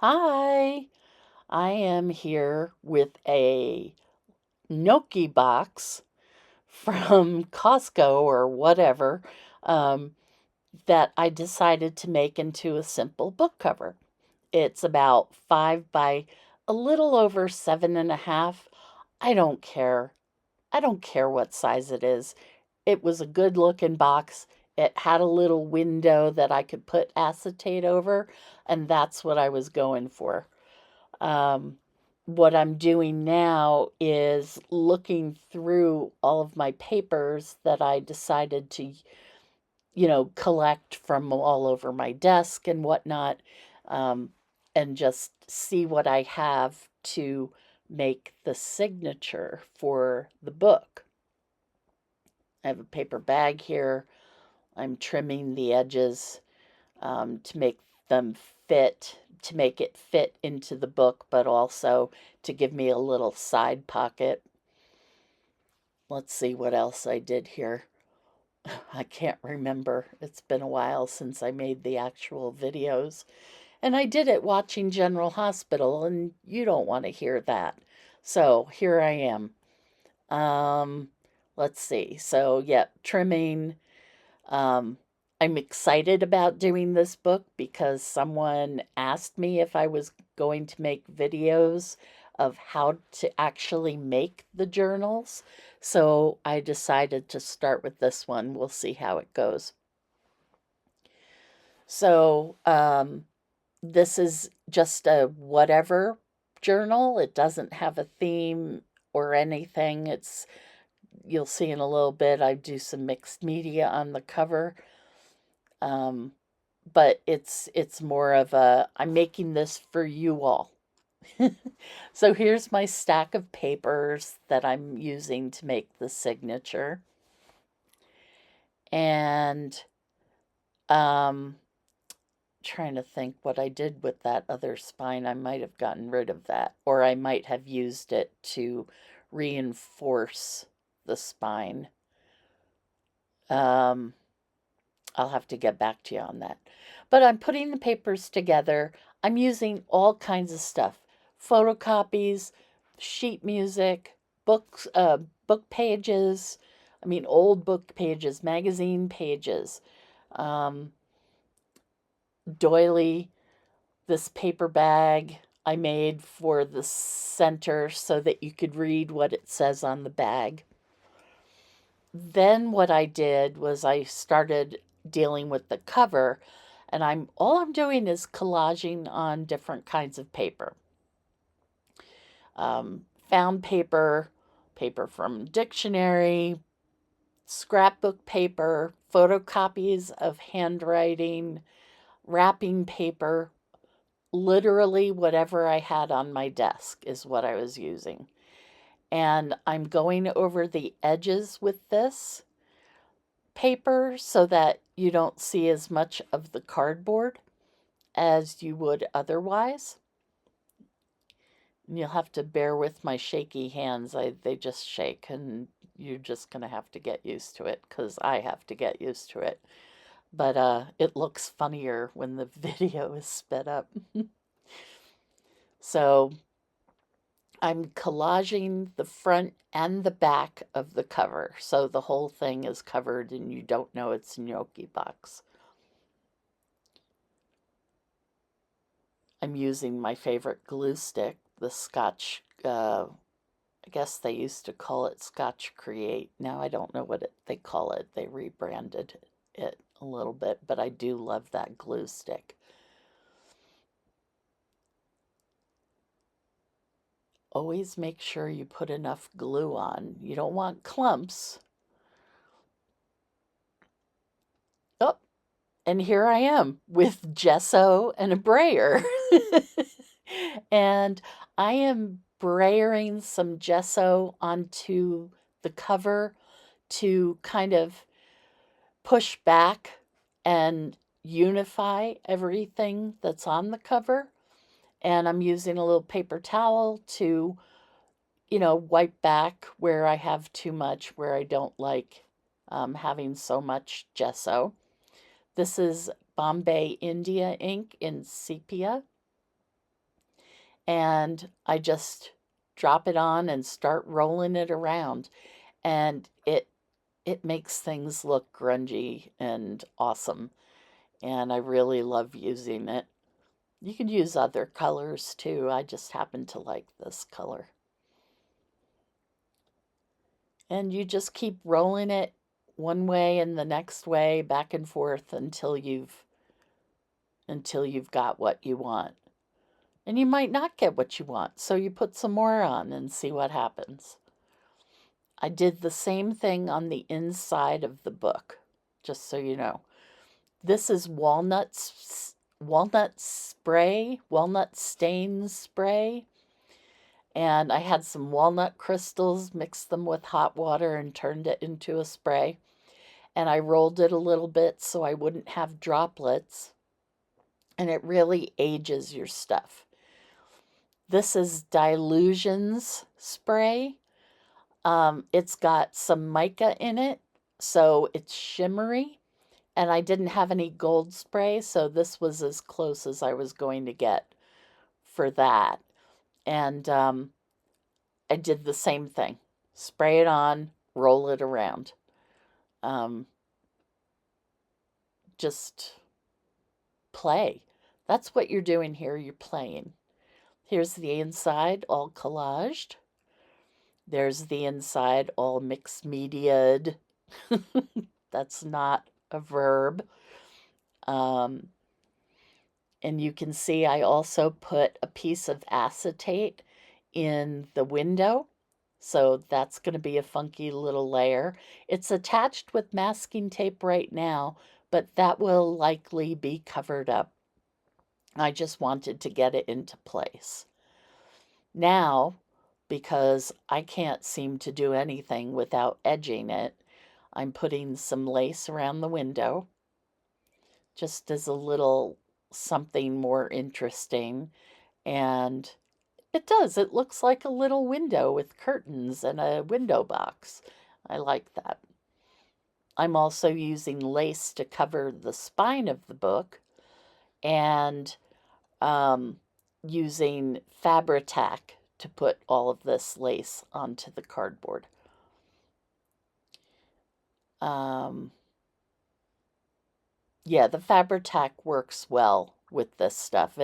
Hi, I am here with a gnocchi box from Costco or whatever um, that I decided to make into a simple book cover. It's about 5 by a little over 7.5. I don't care. I don't care what size it is. It was a good looking box. It had a little window that I could put acetate over, and that's what I was going for. Um, what I'm doing now is looking through all of my papers that I decided to, collect from all over my desk and whatnot, um, and just see what I have to make the signature for the book. I have a paper bag here. I'm trimming the edges to make them fit, to make it fit into the book, but also to give me a little side pocket. Let's see what else I did here. I can't remember. It's been a while since I made the actual videos. And I did it watching General Hospital, and you don't want to hear that. So here I am. Um, let's see. So, yeah, trimming. Um, I'm excited about doing this book because someone asked me if I was going to make videos of how to actually make the journals. So I decided to start with this one. We'll see how it goes. So this is just a whatever journal. It doesn't have a theme or anything. You'll see in a little bit, I do some mixed media on the cover. Um, but it's more of a I'm making this for you all. So here's my stack of papers that I'm using to make the signature. And um trying to think what I did with that other spine. I might have gotten rid of that, or I might have used it to reinforce the spine. Um I'll have to get back to you on that. But I'm putting the papers together. I'm using all kinds of stuff: photocopies, sheet music, books, book pages. I mean, old book pages, magazine pages, um, doily, this paper bag I made for the center so that you could read what it says on the bag. Then what I did was I started dealing with the cover, and I'm doing is collaging on different kinds of paper. Found paper, paper from dictionary, scrapbook paper, photocopies of handwriting, wrapping paper. Literally whatever I had on my desk is what I was using. And I'm going over the edges with this paper so that you don't see as much of the cardboard as you would otherwise. And you'll have to bear with my shaky hands. They just shake, and you're just going to have to get used to it because I have to get used to it. But it looks funnier when the video is sped up. So I'm collaging the front and the back of the cover. So the whole thing is covered and you don't know it's a gnocchi box. I'm using my favorite glue stick, the Scotch, I guess they used to call it Scotch Create. Now I don't know what they call it. They rebranded it a little bit, but I do love that glue stick. Always make sure you put enough glue on. You don't want clumps. Oh, and here I am with gesso and a brayer. And I am brayering some gesso onto the cover to kind of push back and unify everything that's on the cover. And I'm using a little paper towel to, wipe back where I have too much, where I don't like having so much gesso. This is Bombay India ink in sepia. and I just drop it on and start rolling it around, and it makes things look grungy and awesome, and I really love using it. You can use other colors too. I just happen to like this color. And you just keep rolling it one way and the next way back and forth until you've got what you want. And you might not get what you want, so you put some more on and see what happens. I did the same thing on the inside of the book, just so you know. This is walnut spray, walnut stain spray, and I had some walnut crystals, mixed them with hot water and turned it into a spray, and I rolled it a little bit so I wouldn't have droplets, and it really ages your stuff. This is Dilutions spray. It's got some mica in it, so it's shimmery. And I didn't have any gold spray, so this was as close as I was going to get for that. And I did the same thing. Spray it on, roll it around. Um, just play. That's what you're doing here. You're playing. Here's the inside, all collaged. There's the inside, all mixed media'd. That's not a verb. Um, and you can see I also put a piece of acetate in the window. So that's going to be a funky little layer. It's attached with masking tape right now, but that will likely be covered up. I just wanted to get it into place. Now, because I can't seem to do anything without edging it, I'm putting some lace around the window just as a little something more interesting. And it does. It looks like a little window with curtains and a window box. I like that. I'm also using lace to cover the spine of the book and um, using Fabri-Tac to put all of this lace onto the cardboard. Um, yeah, the Fabri-Tac works well with this stuff.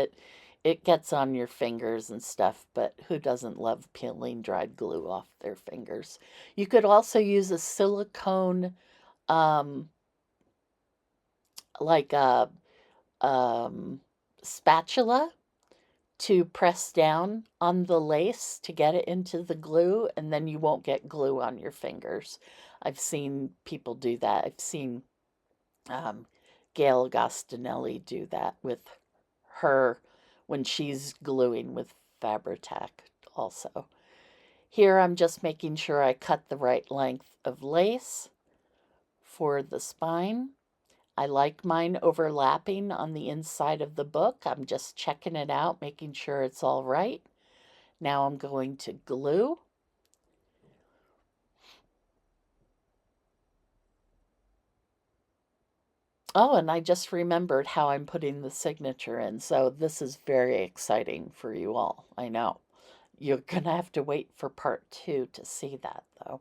It gets on your fingers and stuff, but who doesn't love peeling dried glue off their fingers? You could also use a silicone, um, like a um, spatula to press down on the lace to get it into the glue, and then you won't get glue on your fingers. I've seen people do that. I've seen um, Gail Agostinelli do that with her when she's gluing with Fabri-Tac also. Here I'm just making sure I cut the right length of lace for the spine. I like mine overlapping on the inside of the book. I'm just checking it out, making sure it's all right. Now I'm going to glue. Oh, and I just remembered how I'm putting the signature in. So this is very exciting for you all. I know. You're going to have to wait for part 2 to see that, though.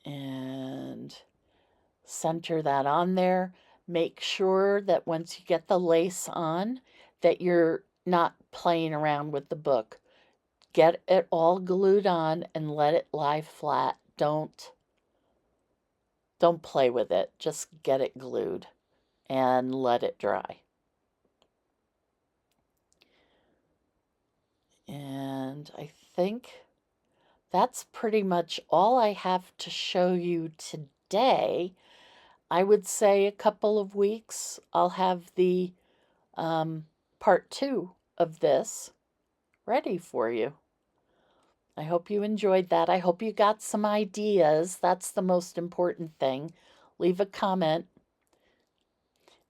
And center that on there. Make sure that once you get the lace on, that you're not playing around with the book. Get it all glued on and let it lie flat. Don't play with it. Just get it glued and let it dry. And I think that's pretty much all I have to show you today. I would say a couple of weeks I'll have the part 2 of this ready for you. I hope you enjoyed that. I hope you got some ideas. That's the most important thing. Leave a comment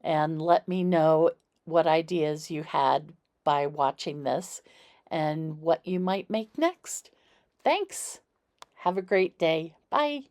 and let me know what ideas you had by watching this and what you might make next. Thanks. Have a great day. Bye.